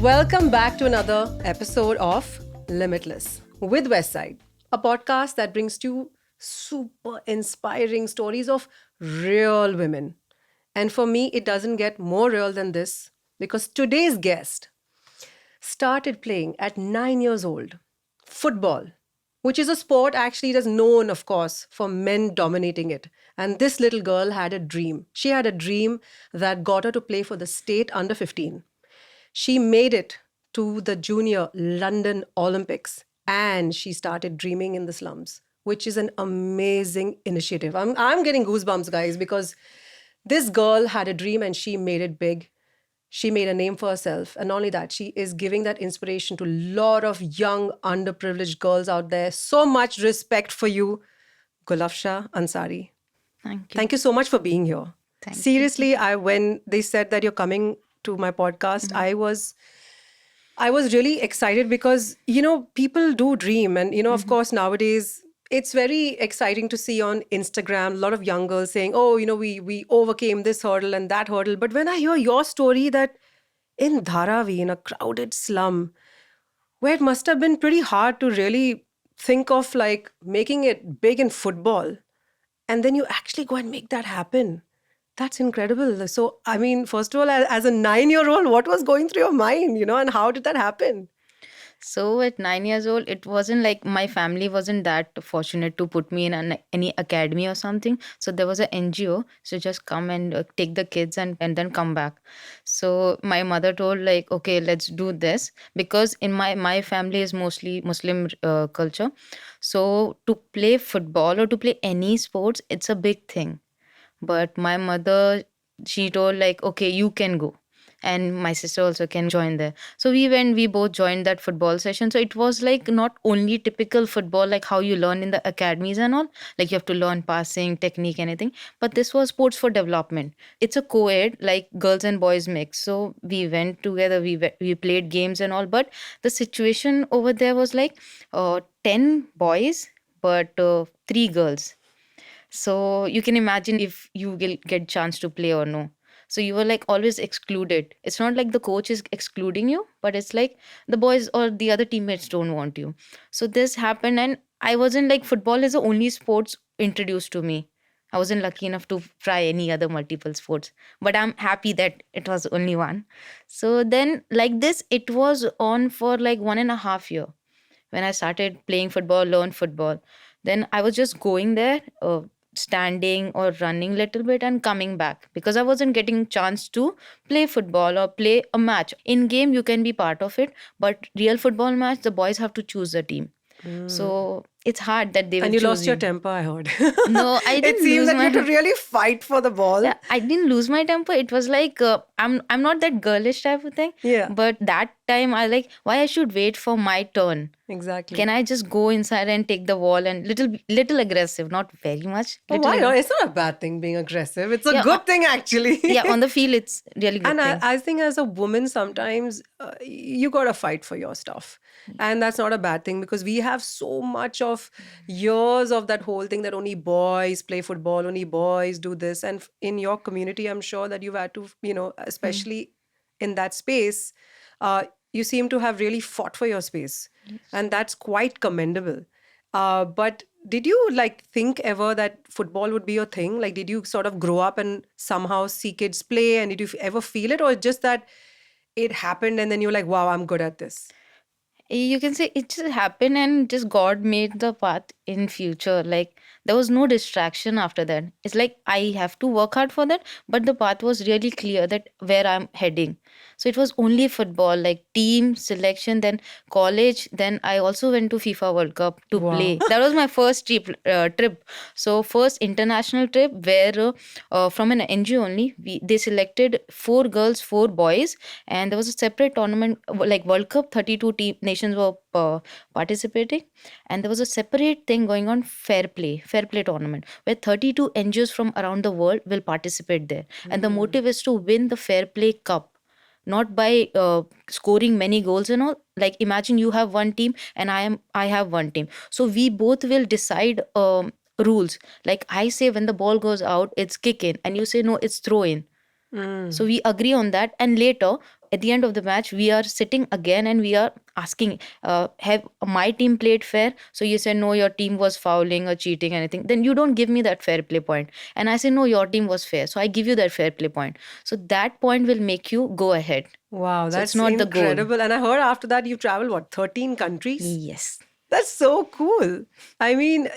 Welcome back to another episode of Limitless with Westside, a podcast that brings you super inspiring stories of real women. And for me, it doesn't get more real than this because today's guest started playing at 9 years old football, which is a sport actually that's known, of course, for men dominating it. And this little girl had a dream. She had a dream that got her to play for the state under 15. She made it to the Junior London Olympics and she started dreaming in the slums, which is an amazing initiative. I'm getting goosebumps, guys, because this girl had a dream and she made it big. She made a name for herself. And not only that, she is giving that inspiration to a lot of young, underprivileged girls out there. So much respect for you, Gulafsha Ansari. Thank you. Thank you so much for being here. Thank you. Seriously, when they said that you're coming to my podcast, I was really excited because people do dream, and of course nowadays it's very exciting to see on Instagram a lot of young girls saying, "Oh, we overcame this hurdle and that hurdle." But when I hear your story that in Dharavi, in a crowded slum, where it must have been pretty hard to really think of like making it big in football, and then you actually go and make that happen. That's incredible. So, I mean, first of all, as a 9-year-old, what was going through your mind, and how did that happen? So at 9 years old, it wasn't like my family wasn't that fortunate to put me in any academy or something. So there was an NGO. So just come and take the kids and then come back. So my mother told like, okay, let's do this because in my family is mostly Muslim culture. So to play football or to play any sports, it's a big thing. But my mother, she told like, okay, you can go. And my sister also can join there. So we both joined that football session. So it was like not only typical football, like how you learn in the academies and all, like you have to learn passing, technique, anything. But this was sports for development. It's a co-ed, like girls and boys mix. So we went together, we played games and all. But the situation over there was like 10 boys, but 3 girls. So you can imagine if you will get chance to play or no. So you were like always excluded. It's not like the coach is excluding you, but it's like the boys or the other teammates don't want you. So this happened, and I wasn't like football is the only sports introduced to me. I wasn't lucky enough to try any other multiple sports, but I'm happy that it was only one. So then, like this, it was on for like 1.5 year when I started playing football, learn football. Then I was just going there, standing or running little bit and coming back because I wasn't getting chance to play football or play a match. In game you can be part of it, but real football match the boys have to choose the team. So it's hard that they will And you choose lost your temper, I heard. No, I It didn't seemed lose that you my had to really fight for the ball. Yeah, I didn't lose my temper. It was like I'm not that girlish type of thing. Yeah. But that time I like why I should wait for my turn. Exactly. Can I just go inside and take the ball and little aggressive, not very much. Oh, Little why not? It's not a bad thing being aggressive. It's a Yeah, good thing, actually. yeah, on the field it's really good And thing. I think as a woman, sometimes you got to fight for your stuff. And that's not a bad thing because we have so much of years of that whole thing that only boys play football, only boys do this. And in your community, I'm sure that you've had to, especially in that space, you seem to have really fought for your space. And that's quite commendable. But did you like think ever that football would be your thing? Like, did you sort of grow up and somehow see kids play? And did you ever feel it, or just that it happened and then you're like, wow, I'm good at this? You can say it just happened and just God made the path in future. Like there was no distraction after that. It's like I have to work hard for that, but the path was really clear that where I'm heading. So it was only football, like team selection, then college. Then I also went to FIFA World Cup to Wow. play. That was my first trip. So first international trip where from an NGO only, they selected 4 girls, 4 boys, and there was a separate tournament like World Cup. 32 nations were participating, and there was a separate thing going on, fair play tournament where 32 NGOs from around the world will participate there, and the motive is to win the fair play cup, not by scoring many goals and all. Like imagine you have one team and I have one team, so we both will decide rules. Like I say when the ball goes out it's kick in, and you say no, it's throw in. So we agree on that, and later at the end of the match we are sitting again and we are asking, have my team played fair? So you say no, your team was fouling or cheating anything, then you don't give me that fair play point. And I say no, your team was fair, so I give you that fair play point. So that point will make you go ahead. Wow, So it's that's not the goal. incredible. And I heard after that you traveled, what, 13 countries? Yes. That's so cool. I mean,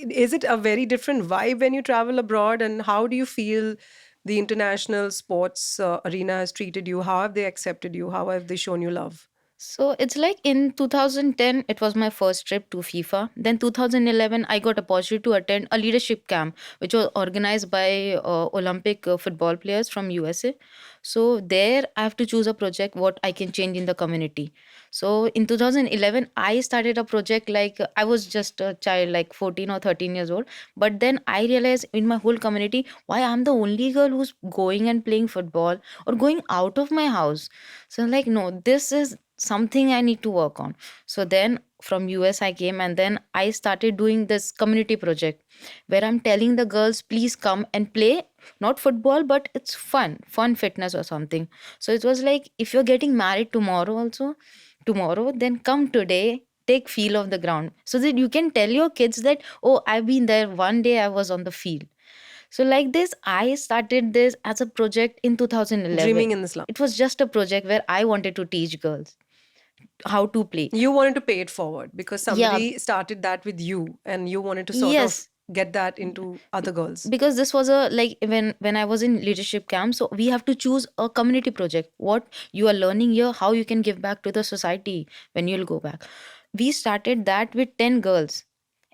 is it a very different vibe when you travel abroad? And how do you feel the international sports arena has treated you? How have they accepted you? How have they shown you love? So it's like in 2010, it was my first trip to FIFA. Then 2011, I got opportunity to attend a leadership camp, which was organized by Olympic football players from USA. So there, I have to choose a project what I can change in the community. So in 2011, I started a project like I was just a child, like 14 or 13 years old. But then I realized in my whole community, why I'm the only girl who's going and playing football or going out of my house. So like, no, this is something I need to work on. So then from US I came and then I started doing this community project where I'm telling the girls, please come and play, not football, but it's fun fitness or something. So it was like, if you're getting married tomorrow also, tomorrow, then come today, take feel of the ground so that you can tell your kids that, oh, I've been there one day, I was on the field. So like this, I started this as a project in 2011. Dreaming in the slum. It was just a project where I wanted to teach girls how to play. You wanted to pay it forward because Yeah, somebody started that with you and you wanted to sort of yes, get that into other girls. because this was a like when I was in leadership camp, so we have to choose a community project. What you are learning here, how you can give back to the society when you'll go back. We started that with 10 girls.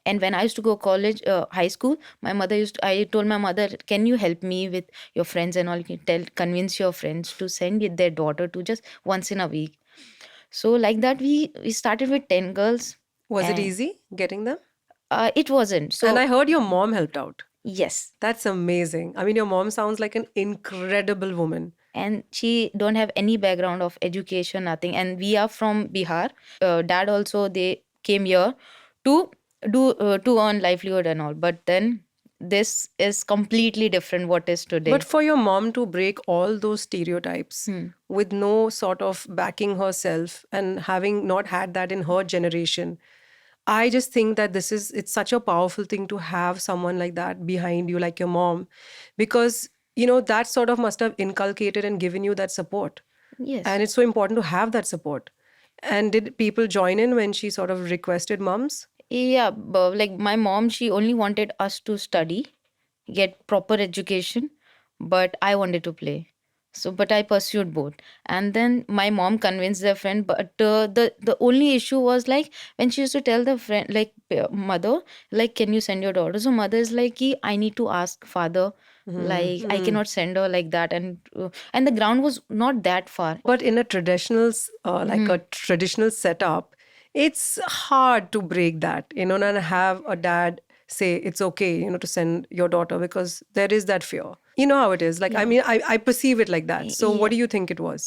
And when I used to go college, high school, my mother I told my mother, can you help me with your friends and all? You can convince your friends to send their daughter to just once in a week. So like that, we started with 10 girls. Was it And easy getting them? it wasn't. And So I heard your mom helped out. yes. That's amazing. I mean, your mom sounds like an incredible woman. And she don't have any background of education, nothing. And we are from Bihar. Dad also, they came here to do to earn livelihood and all. But then this is completely different what is But today. for your mom to break all those stereotypes Hmm. with no sort of backing herself and having not had that in her generation, I just think that it's such a powerful thing to have someone like that behind you, like your mom, because, that sort of must have inculcated and given you that support. Yes. And it's so important to have that support. And did people join in when she sort of requested mums? Yeah, but like my mom, she only wanted us to study, get proper education, but I wanted to play. So, but I pursued both, and then my mom convinced their friend. But the only issue was like when she used to tell the friend, like mother, like can you send your daughter? So mother is like, "Ki, I need to ask father. Like I Hmm. cannot send her like that, and the ground was not that far. But in a like a Mhm. traditional setup, it's hard to break that, and have a dad say it's okay, to send your daughter because there is that fear. You know how it is. Like, I Yeah, mean, I perceive it like that. So, what yeah. do you think it was?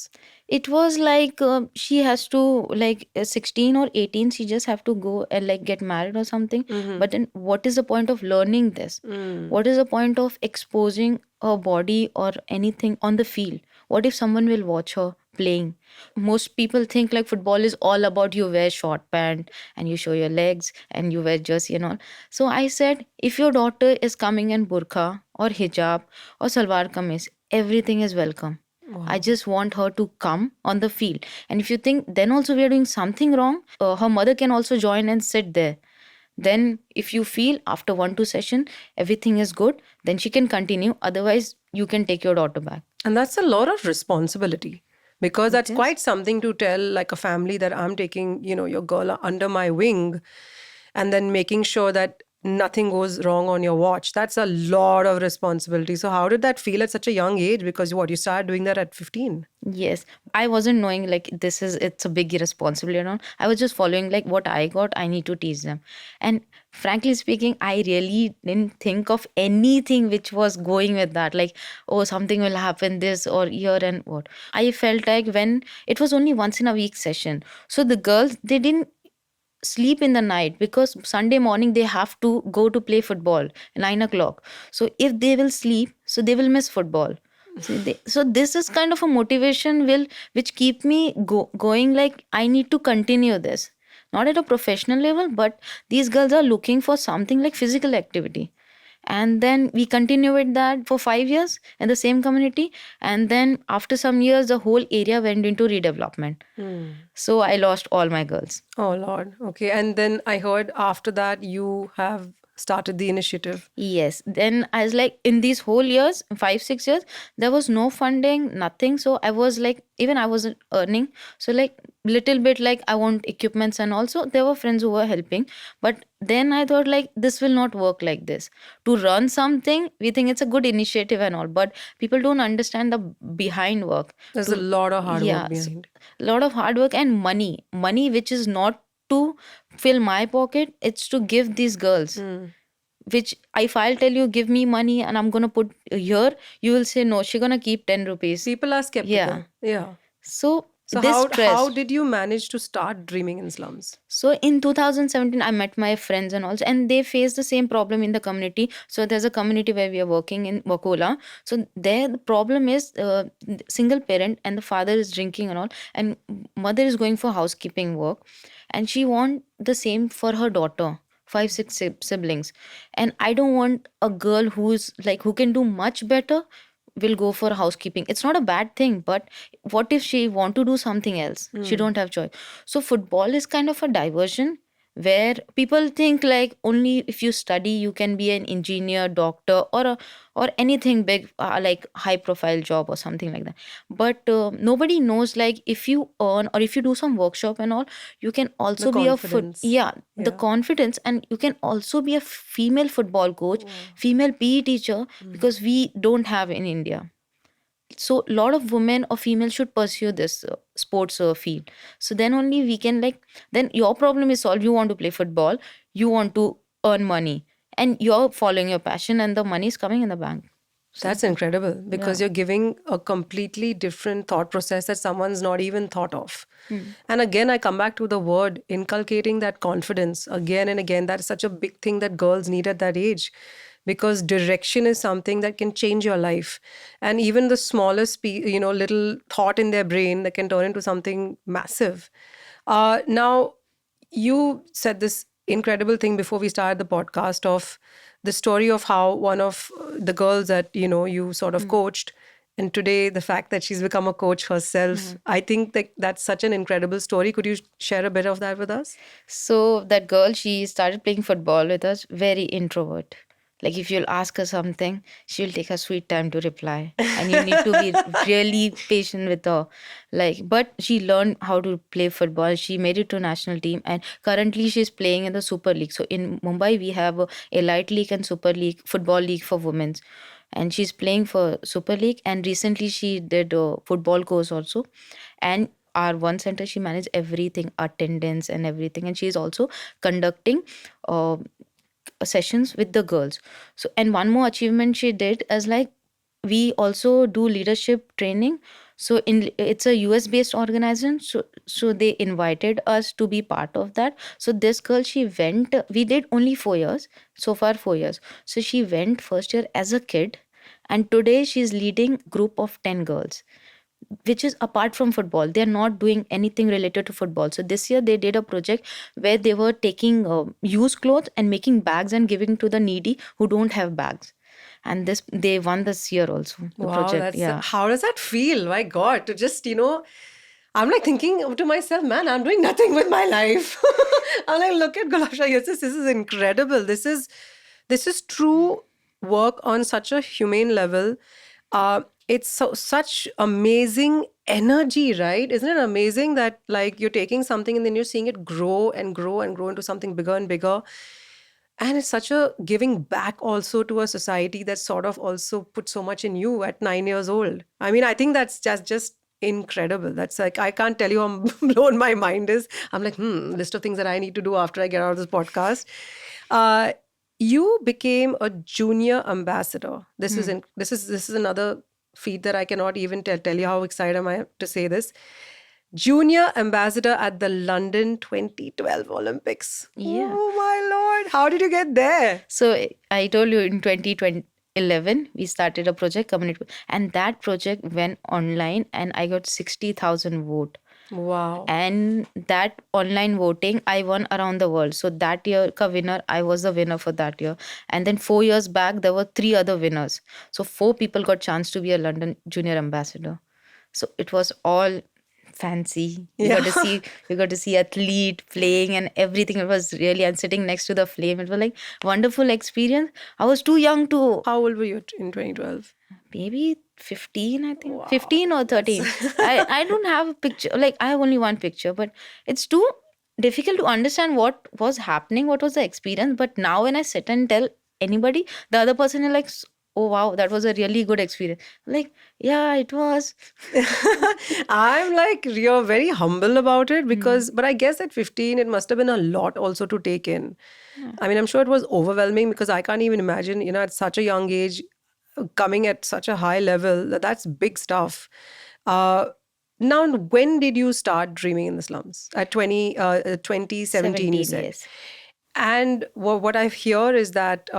It was like she has to like 16 or 18, she just have to go and like get married or something. Mm-hmm. But then what is the point of learning this? Mm. What is the point of exposing her body or anything on the field? What if someone will watch her playing? Most people think like football is all about you wear short pant and you show your legs and you wear jersey and all. So I said, if your daughter is coming in burqa or hijab or salwar kameez, everything is welcome. I Wow. just want her to come on the field. And if you think then also we are doing something wrong, her mother can also join and sit there. Then, if you feel after 1 2 session everything is good, then she can continue. Otherwise, you can take your daughter back. And that's a lot of responsibility because It that's is. quite something to tell like a family that I'm taking, your girl under my wing and then making sure that nothing goes wrong on your watch. That's a lot of responsibility. So how did that feel at such a young age? Because you started doing that at 15. Yes, I wasn't knowing like it's a big responsibility and all. I was just following like what I got, I need to teach them. And frankly speaking, I really didn't think of anything which was going with that. Like, oh, something will happen this or here and what. I felt like when it was only once in a week session. So the girls, they didn't sleep in the night because Sunday morning they have to go to play football 9 o'clock. So if they will sleep, so they will miss football. So this is kind of a motivation which keep me going, like I need to continue this, not at a professional level, but these girls are looking for something like physical activity. And then we continue with that for 5 years in the same community, and then after some years the whole area went into redevelopment. So I lost all my girls. Oh, Lord. Okay. And then I heard after that you have started the initiative. Yes. Then I was like, in these whole years, 5, 6 years, there was no funding, nothing. So I was like, even I wasn't earning. So like little bit like I want equipments, and also there were friends who were helping. But then I thought like this will not work like this. To run something, we think it's a good initiative and all, but people don't understand the behind work. There's a lot of hard work Yeah, behind. a lot of hard work and money which is not to fill my pocket, it's to give these girls, which if I'll tell you give me money and I'm gonna put here, you will say no, she's gonna keep 10 rupees. People are skeptical. Yeah. Yeah. So So this how stress. did you manage to start dreaming in slums? So in 2017, I met my friends and also, and they face the same problem in the community. So there's a community where we are working in Wakola. So there the problem is single parent, and the father is drinking and all, and mother is going for housekeeping work, and she want the same for her daughter. 5, 6 siblings, and I don't want a girl who's like who can do much better will go for housekeeping. It's not a bad thing, but what if she want to do something else? She don't have choice. So football is kind of a diversion where people think like only if you study you can be an engineer, doctor, or anything big, like high profile job or something like that. But nobody knows like if you earn or if you do some workshop and all, you can also The be a confidence. yeah, the Yeah. confidence, and you can also be a female football coach, female PE teacher, because we don't have in India. So a lot of women or females should pursue this sports field. So then only we can like, then your problem is solved. You want to play football, you want to earn money, and you're following your passion, and the money is coming in the bank. That's incredible because Yeah. you're giving a completely different thought process that someone's not even thought of. And again, I come back to the word inculcating that confidence again and again. That is such a big thing that girls need at that age, because direction is something that can change your life. And even the smallest, little thought in their brain that can turn into something massive. Now, you said this incredible thing before we started the podcast of the story of how one of the girls that you sort of coached, and today the fact that she's become a coach herself. I think that that's such an incredible story. Could you share a bit of that with us? So that girl, she started playing football with us, very introvert. Like if you'll ask her something, she'll take her sweet time to reply. And you need to be really patient with her. Like, but she learned how to play football. She made it to national team, and currently she's playing in the Super League. So in Mumbai, we have a Elite League and Super League, football league for women. And she's playing for Super League. And recently she did a football course also. And our one center, she managed everything, attendance and everything, and she's also conducting uh, sessions with the girls. So, and one more achievement she did is like, we also do leadership training. So in it's a US based organization, so they invited us to be part of that. So this girl, she went, we did only 4 years, so far 4 years. So she went first year as a kid, and today she's leading group of 10 girls, which is apart from football. They're not doing anything related to football. So this year they did a project where they were taking used clothes and making bags and giving to the needy who don't have bags. And this, they won this year also, the Wow, project. that's Yeah. how does that feel? My God, to just I'm like thinking to myself, man, I'm doing nothing with my life. I'm like, look at Gulafsha. Yes, this is incredible. This is true work on such a humane level. It's such amazing energy, right? Isn't it amazing that like you're taking something and then you're seeing it grow and grow and grow into something bigger and bigger? And it's such a giving back also to a society that sort of also put so much in you at 9 years old. I mean, I think that's just incredible. That's like, I can't tell you how blown my mind is. I'm like, list of things that I need to do after I get out of this podcast. You became a junior ambassador. This is another feat that I cannot even tell you how excited am I to say this. Junior ambassador at the London 2012 Olympics. Yeah. Oh my Lord. How did you get there? So I told you in 2020, 11 we started a project, community, and that project went online and I got 60,000 vote. Wow. And that online voting I won around the world. So that year ka winner, I was the winner for that year. And then 4 years back there were three other winners, so four people got chance to be a London junior ambassador. So it was all fancy. You got Yeah. to see, you got to see athlete playing and everything. It was really, and sitting next to the flame, it was like wonderful experience. I was too young to, How old were you in 2012? maybe 15, I think, Wow. 15 or That's 13. I don't have a picture, like I have only one picture, but it's too difficult to understand what was happening, what was the experience. But now when I sit and tell anybody, the other person is like, oh wow, that was a really good experience. Like, yeah, it was. I'm like, you're very humble about it Hmm. because, but I guess at 15, it must have been a lot also to take in. Yeah. I mean, I'm sure it was overwhelming because I can't even imagine, at such a young age, coming at such a high level. That's big stuff. Uh, Now, when did you start dreaming in the slums? At 2017, you 17, said. yes. And what I hear is that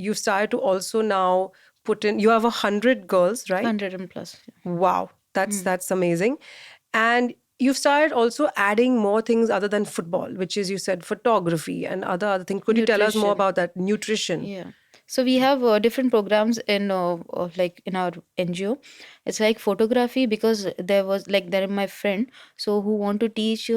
you started to also now put in, you have 100 girls, right? 100 and plus. Wow, that's Mm. that's amazing. And you've started also adding more things other than football, which is, you said, photography and other things. Could you tell us more Nutrition. about that? Nutrition. Yeah. So we have different programs in like in our NGO. It's like photography, because there my friend so who want to teach.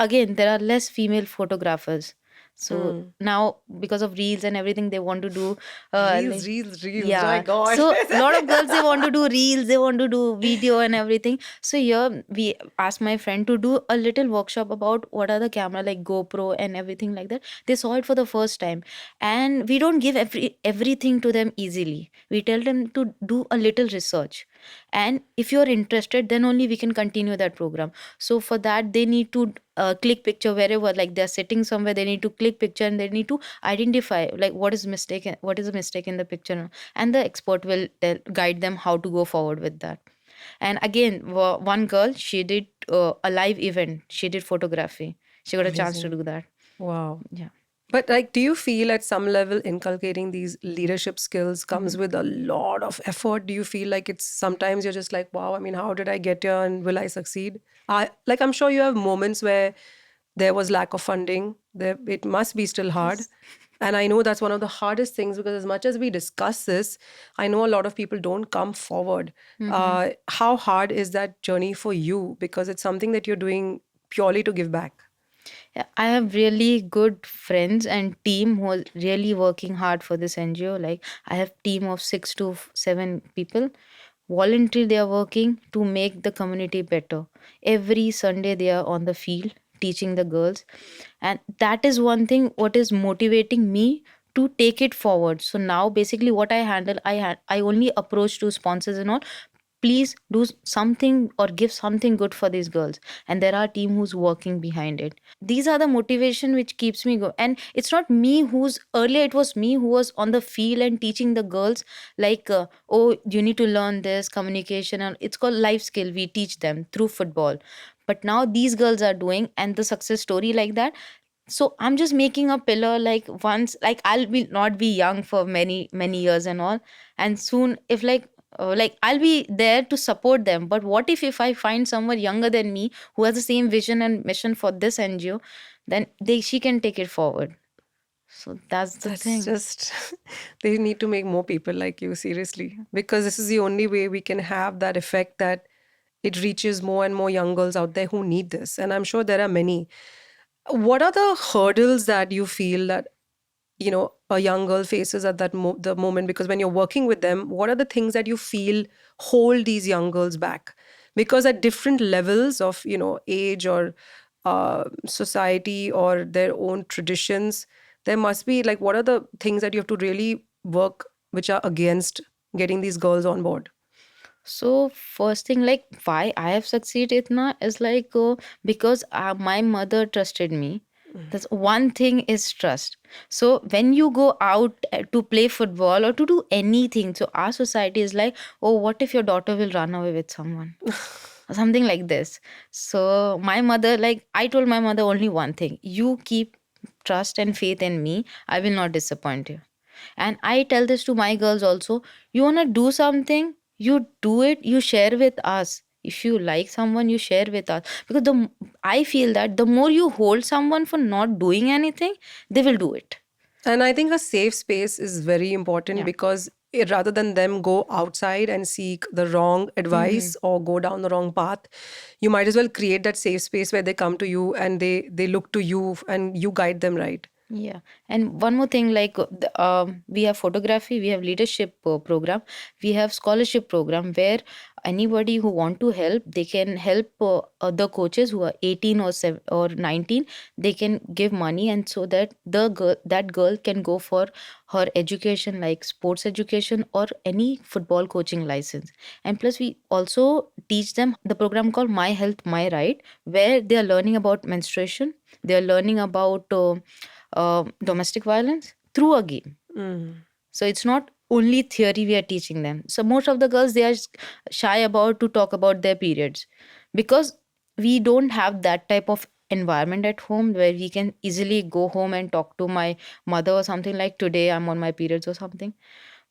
Again, there are less female photographers. So Hmm. now, because of reels and everything, they want to do Reels, like, reels, reels. My yeah. God. So a lot of girls, they want to do reels, they want to do video and everything. So here we asked my friend to do a little workshop about what are the camera, like GoPro and everything like that. They saw it for the first time, and we don't give everything to them easily. We tell them to do a little research, and if you're interested, then only we can continue that program. So for that, they need to click picture wherever, like they're sitting somewhere, they need to click picture and they need to identify like what is a mistake in the picture, and the expert will guide them how to go forward with that. And again, one girl, she did a live event, she did photography, she got a chance to Amazing. do that. Wow. Yeah. But like, do you feel at some level inculcating these leadership skills comes Mhm. with a lot of effort? Do you feel like it's sometimes you're just like, wow, I mean, how did I get here and will I succeed? I'm sure you have moments where there was lack of funding. There, it must be still hard. Yes. And I know that's one of the hardest things because as much as we discuss this, I know a lot of people don't come forward. Hmm. How hard is that journey for you? Because it's something that you're doing purely to give back. Yeah, I have really good friends and team who are really working hard for this NGO. Like, I have team of 6 to 7 people. Voluntarily, they are working to make the community better. Every Sunday, they are on the field teaching the girls, and that is one thing what is motivating me to take it forward. So now, basically, what I handle, I only approach to sponsors and all. Please do something or give something good for these girls, and there are team who's working behind it. These are the motivation which keeps me going. And it's not me who's, earlier it was me who was on the field and teaching the girls, like oh, you need to learn this communication, and it's called life skill, we teach them through football. But now these girls are doing, and the success story like that. So I'm just making a pillar, like once, like I'll be not be young for many many years and all, and soon if like I'll be there to support them. But what if I find someone younger than me who has the same vision and mission for this NGO, then she can take it forward. So that's the That's thing. just, they need to make more people like you, seriously. Because this is the only way we can have that effect that it reaches more and more young girls out there who need this. And I'm sure there are many. What are the hurdles that you feel that, a young girl faces at the moment? Because when you're working with them, what are the things that you feel hold these young girls back? Because at different levels of, age or society or their own traditions, there must be like, what are the things that you have to really work which are against getting these girls on board? So first thing, like why I have succeeded now is like because my mother trusted me. That's one thing, is trust. So when you go out to play football or to do anything, so our society is like, oh, what if your daughter will run away with someone or something like this. So my mother, like I told my mother only one thing: you keep trust and faith in me. I will not disappoint you. And I tell this to my girls also. You want to do something, you do it, you share with us. If you like someone, you share with us. Because I feel that the more you hold someone for not doing anything, they will do it. And I think a safe space is very important Yeah. because rather than them go outside and seek the wrong Hmm. advice or go down the wrong path, you might as well create that safe space where they come to you and they look to you and you guide them right. Yeah, and one more thing, like we have photography, we have leadership program, we have scholarship program where anybody who want to help, they can help other coaches who are 18 or 19. They can give money, and so that that girl can go for her education, like sports education or any football coaching license. And plus, we also teach them the program called My Health, My Right, where they are learning about menstruation, they are learning about domestic violence through a game. Mm. So it's not only theory we are teaching them. So most of the girls, they are shy about to talk about their periods, because we don't have that type of environment at home where we can easily go home and talk to my mother or something like, today I'm on my periods or something.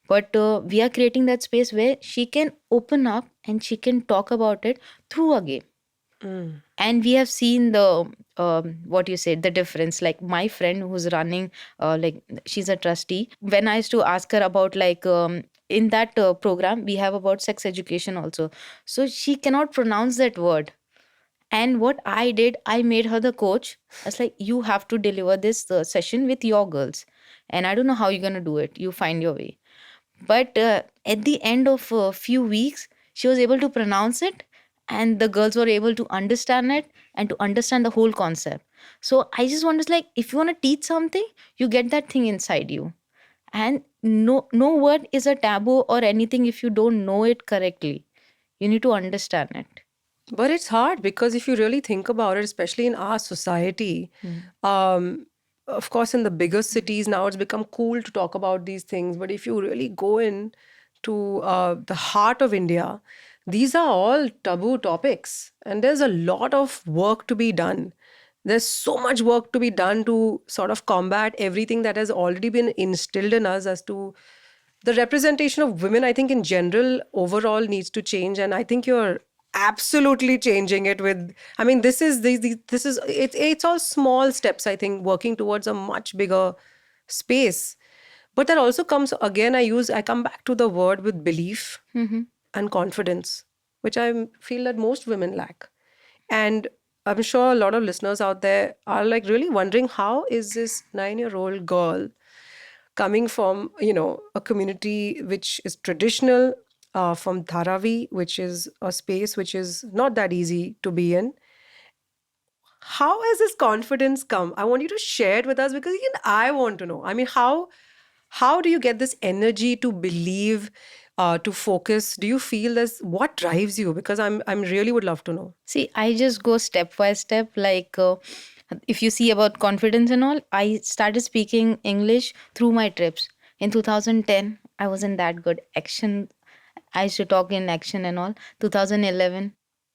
But we are creating that space where she can open up and she can talk about it through a game. Mm. And we have seen the what you said, the difference. Like my friend who's running, like she's a trustee. When I used to ask her about, like, in that program we have about sex education also, so she cannot pronounce that word. And what I did, I made her the coach. I was like, you have to deliver this session with your girls, and I don't know how you're going to do it, you find your way. But at the end of a few weeks, she was able to pronounce it, and the girls were able to understand it and to understand the whole concept. So I just want to, like, if you want to teach something, you get that thing inside you. And no word is a taboo or anything if you don't know it correctly. You need to understand it. But it's hard because if you really think about it, especially in our society, Mm. um, of course, in the bigger cities now it's become cool to talk about these things. But if you really go in to the heart of India, these are all taboo topics, and there's a lot of work to be done. There's so much work to be done to sort of combat everything that has already been instilled in us as to the representation of women. I think in general overall needs to change, and I think you're absolutely changing it with, I mean, this is it's all small steps, I think, working towards a much bigger space. But that also comes, again, I come back to the word with belief Mhm. and confidence, which I feel that most women lack. And I'm sure a lot of listeners out there are like really wondering, how is this 9-year-old girl coming from, a community which is traditional, from Dharavi, which is a space which is not that easy to be in. How has this confidence come? I want you to share it with us because even I want to know. I mean, how do you get this energy to believe, to focus? Do you feel this? What drives you? Because I'm really would love to know. See, I just go step by step. Like, if you see about confidence and all, I started speaking English through my trips. In 2010, I wasn't that good. Action, I used to talk in action and all. 2011,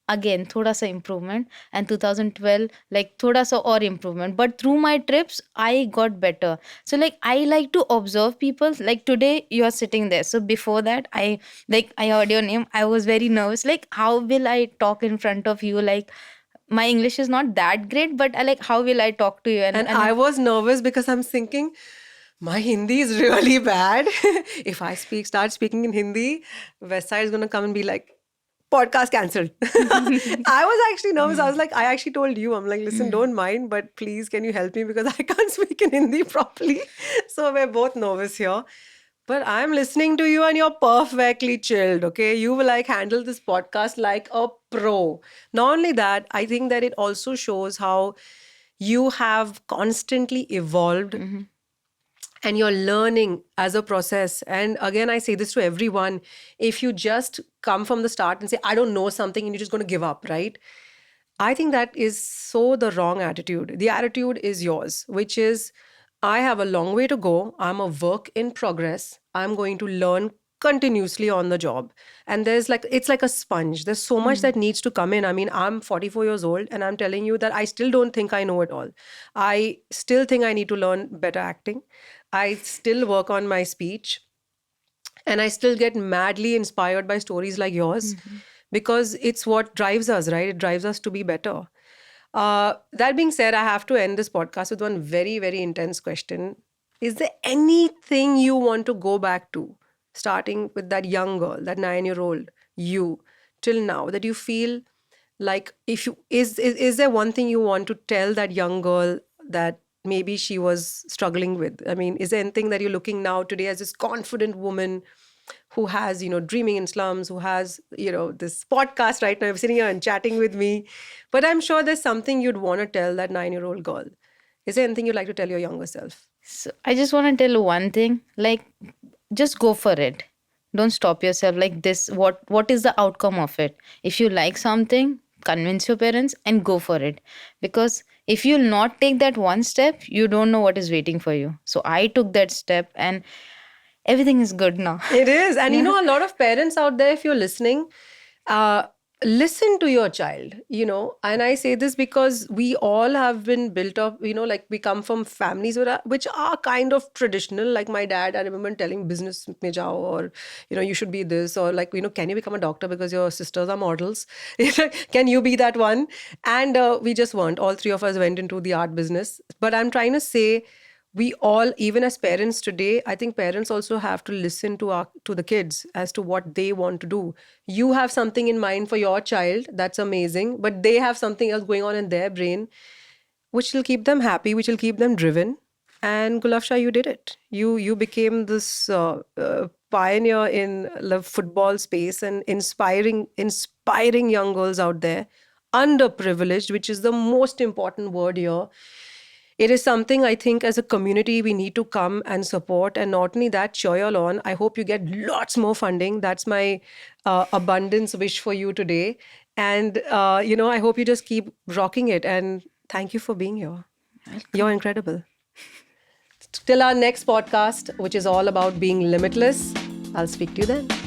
again, thoda sa improvement. And 2012, like, thoda sa or improvement. But through my trips, I got better. So, like, I like to observe people. Like, today, you are sitting there. So, before that, I heard your name. I was very nervous. Like, how will I talk in front of you? Like, my English is not that great, but I like, how will I talk to you? And I was nervous because I'm thinking, my Hindi is really bad. If I start speaking in Hindi, Westside is going to come and be like, podcast cancelled. I was actually nervous. I was like, I actually told you, I'm like, listen, don't mind, but please, can you help me? Because I can't speak in Hindi properly. So we're both nervous here. But I'm listening to you and you're perfectly chilled, okay? You will like handle this podcast like a pro. Not only that, I think that it also shows how you have constantly evolved Mhm. and you're learning as a process. And again, I say this to everyone, if you just come from the start and say, I don't know something, and you're just going to give up, right? I think that is so the wrong attitude. The attitude is yours, which is, I have a long way to go. I'm a work in progress. I'm going to learn continuously on the job. And it's like a sponge. There's so much that needs to come in. I mean, I'm 44 years old and I'm telling you that I still don't think I know it all. I still think I need to learn better acting. I still work on my speech, and I still get madly inspired by stories like yours, Mhm. because it's what drives us, right? It drives us to be better. That being said, I have to end this podcast with one very, very intense question. Is there anything you want to go back to, starting with that young girl, that 9 year old you, till now, that you feel like, if you is there one thing you want to tell that young girl that maybe she was struggling with? I mean, is there anything that you're looking now today as this confident woman who has, dreaming in slums, who has, this podcast right now, sitting here and chatting with me, but I'm sure there's something you'd want to tell that 9 year old girl. Is there anything you'd like to tell your younger self? So I just want to tell one thing, like, just go for it. Don't stop yourself like this. What is the outcome of it? If you like something, convince your parents and go for it. Because if you'll not take that one step, you don't know what is waiting for you. So I took that step and everything is good now. It is. And Yeah. a lot of parents out there, if you're listening, uh, listen to your child, And I say this because we all have been built up, like we come from families which are kind of traditional. Like my dad, I remember telling business mein jao, or, you should be this, or like, can you become a doctor because your sisters are models? Can you be that one? And we just weren't. All three of us went into the art business. But I'm trying to say, we all, even as parents today, I think parents also have to listen to the kids as to what they want to do. You have something in mind for your child, that's amazing, but they have something else going on in their brain, which will keep them happy, which will keep them driven. And Gulafsha, you did it. You became this pioneer in the football space, and inspiring young girls out there, underprivileged, which is the most important word here. It is something I think as a community we need to come and support. And not only that, cheer you all on. I hope you get lots more funding. That's my abundance wish for you today. And, I hope you just keep rocking it. And thank you for being here. You're incredible. Till our next podcast, which is all about being limitless, I'll speak to you then.